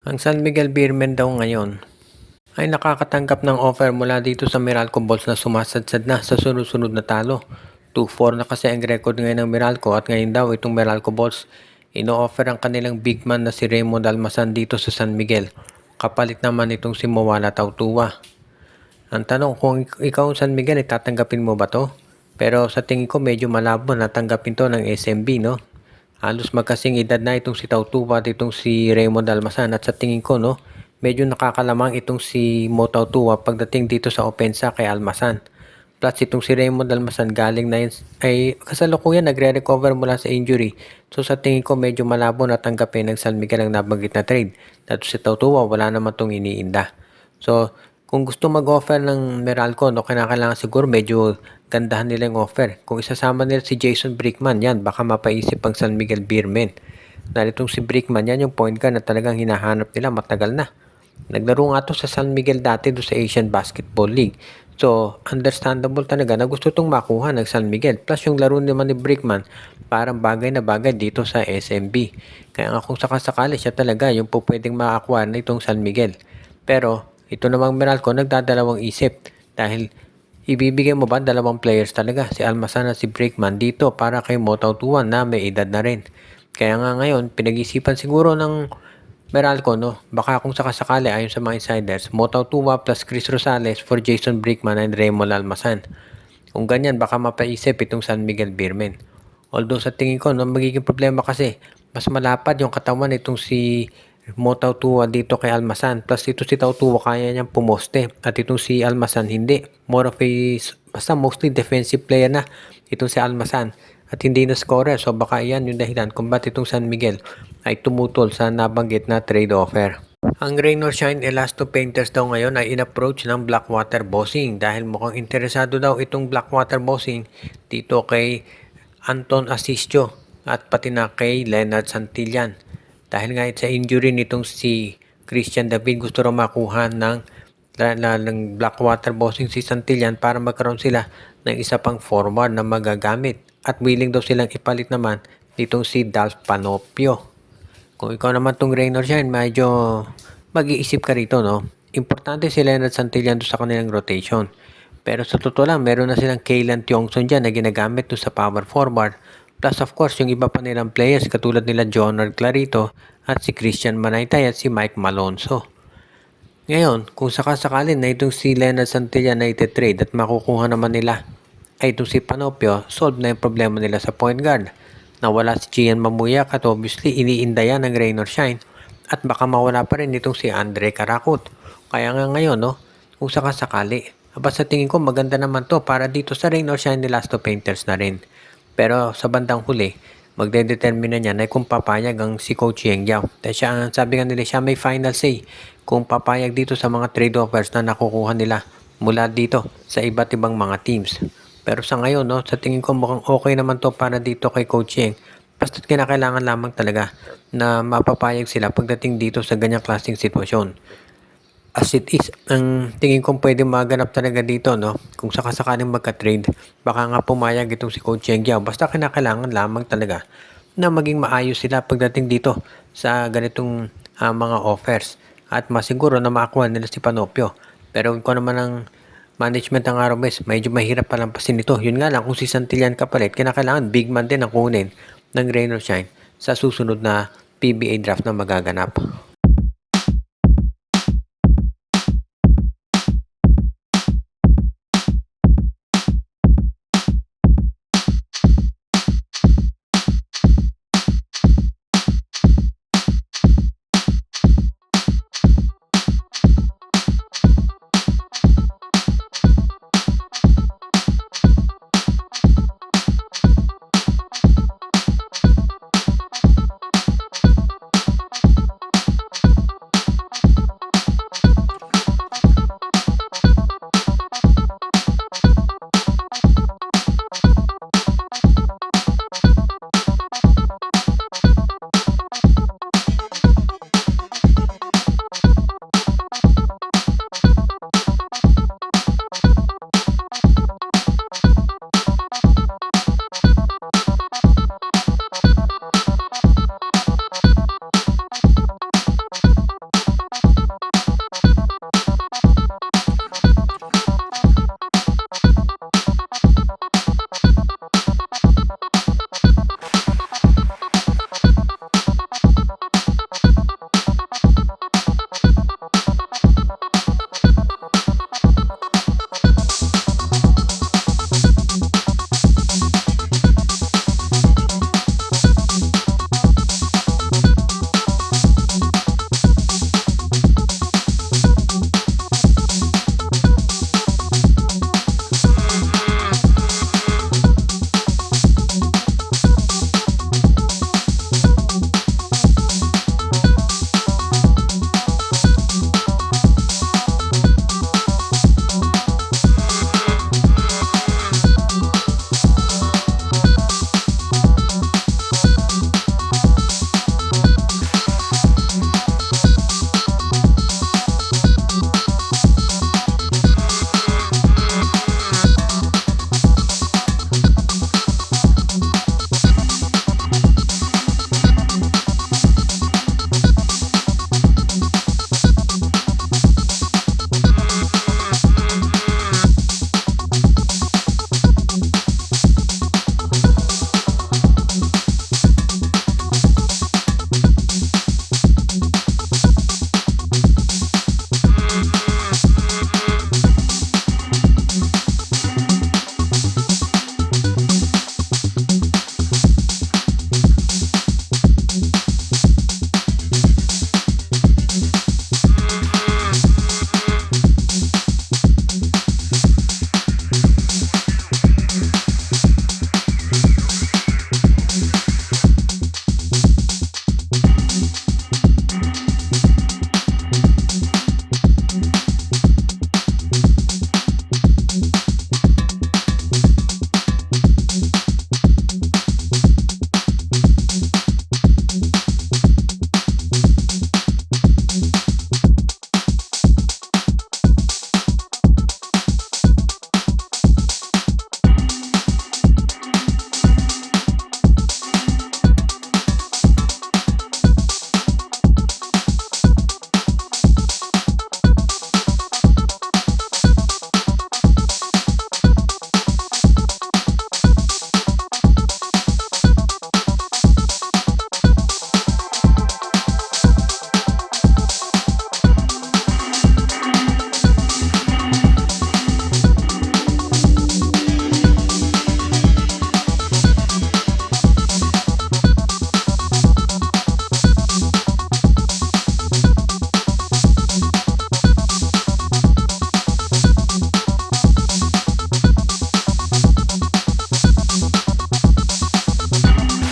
Ang San Miguel Beermen daw ngayon ay nakakatanggap ng offer mula dito sa Meralco Balls na sumasadsad na sa sunod-sunod na talo. 2-4 na kasi ang record ngayon ng Meralco at ngayon daw itong Meralco Balls ino-offer ang kanilang big man na si Raymond Almasan dito sa San Miguel. Kapalit naman itong si Mawala Tautua. Ang tanong kung ikaw ang San Miguel ay tatanggapin mo ba to? Pero sa tingin ko medyo malabo na tanggapin to ng SMB, no? Halos magkasing edad na itong si Tautuba at itong si Raymond Almasan at sa tingin ko, no, medyo nakakalamang itong si Mo Tautuba pagdating dito sa opensa kay Almasan. Plus itong si Raymond Almasan galing na yun, ay kasalukuyan nagre-recover mula sa injury. So sa tingin ko medyo malabo na tanggapin ng San Miguel ang nabanggit na trade. Dato si Tautuba wala naman tong iniinda. So kung gusto mag-offer ng Meralco, no, kailangan siguro medyo gandahan nila yung offer. Kung isasama nila si Jason Brickman, yan, baka mapaisip ang San Miguel Beermen. Dahil itong si Brickman, yan yung point guard na talagang hinahanap nila matagal na. Naglaro nga to sa San Miguel dati do sa Asian Basketball League. So, understandable talaga na gusto itong makuha ng San Miguel. Plus yung laro naman ni Brickman, parang bagay na bagay dito sa SMB. Kaya nga kung sakasakali siya talaga yung po pwedeng makakuha na itong San Miguel. Pero, ito namang Meralco nagdadalawang isip dahil ibibigay mo ba dalawang players talaga si Almasan at si Brickman dito para kay Mo Tautuan na may edad na rin. Kaya nga ngayon pinag-isipan siguro ng Meralco, no, baka kung sakasakali ayon sa mga insiders, Mo Tautuan plus Chris Rosales for Jason Brickman and Raymond Almasan. Kung ganyan baka mapaisip itong San Miguel Beermen. Although sa tingin ko no, magiging problema kasi mas malapad yung katawan nitong si Mo Tautua dito kay Almasan. Plus ito si Tautua kaya niyang pumoste. At itong si Almasan hindi. More of a, basta mostly defensive player na itong si Almasan. At hindi na scorer. So baka iyan yung dahilan kung ba't itong San Miguel ay tumutol sa nabanggit na trade offer. Ang Rain or Shine Elasto Painters daw ngayon ay in-approach ng Blackwater Bossing dahil mukhang interesado daw itong Blackwater Bossing dito kay Anton Asistio at pati na kay Leonard Santillan. Dahil nga sa injury nitong si Christian David gusto raw makuha ng Blackwater Bossing si Santillan para magkaroon sila ng isa pang forward na magagamit at willing daw silang ipalit naman nitong si Dalf Panopio. Kung ikaw naman tong Rain or Shine, medyo mag-iisip ka rito, no? Importante si Leonard Santillan sa kanilang rotation. Pero sa totoo lang, meron na silang Kaylan Tiongson dyan na ginagamit sa power forward. Plus of course, yung iba pa nilang players katulad nila Jonard Clarito at si Christian Manaytay at si Mike Malonzo. Ngayon, kung sakasakalin na itong si Leonard Santillan na iti-trade at makukuha naman nila ay itong si Panopio, solve na yung problema nila sa point guard. Nawala si Gian Mamuyak at obviously iniinda ng Rain or Shine at baka mawala pa rin itong si Andre Karakot. Kaya nga ngayon, no, kung sakasakali, sa tingin ko maganda naman to para dito sa Rain or Shine ni Elasto Painters na rin. Pero sa bandang huli, magdedetermine niya na kung papayag ang si Coach Yeng Yao. Dahil siya, sabi nga nila, siya may final say kung papayag dito sa mga trade offers na nakukuha nila mula dito sa iba't ibang mga teams. Pero sa ngayon, no, sa tingin ko mukhang okay naman to para dito kay Coach Yeng. Basta't kinakailangan lamang talaga na mapapayag sila pagdating dito sa ganyang klaseng sitwasyon. As it is, ang tingin kong pwede maganap talaga dito, no? Kung sakasakaling magka-trade, baka nga pumayag itong si Coach Yeng Yao. Basta kinakailangan lamang talaga na maging maayos sila pagdating dito sa ganitong mga offers. At masiguro na makakuha nila si Panopio. Pero kung naman ang management ng RMS, medyo mahirap palampasin ito. Yun nga lang, kung si Santillan kapalit, kinakailangan big man din ang kunin ng Rain or Shine sa susunod na PBA draft na magaganap.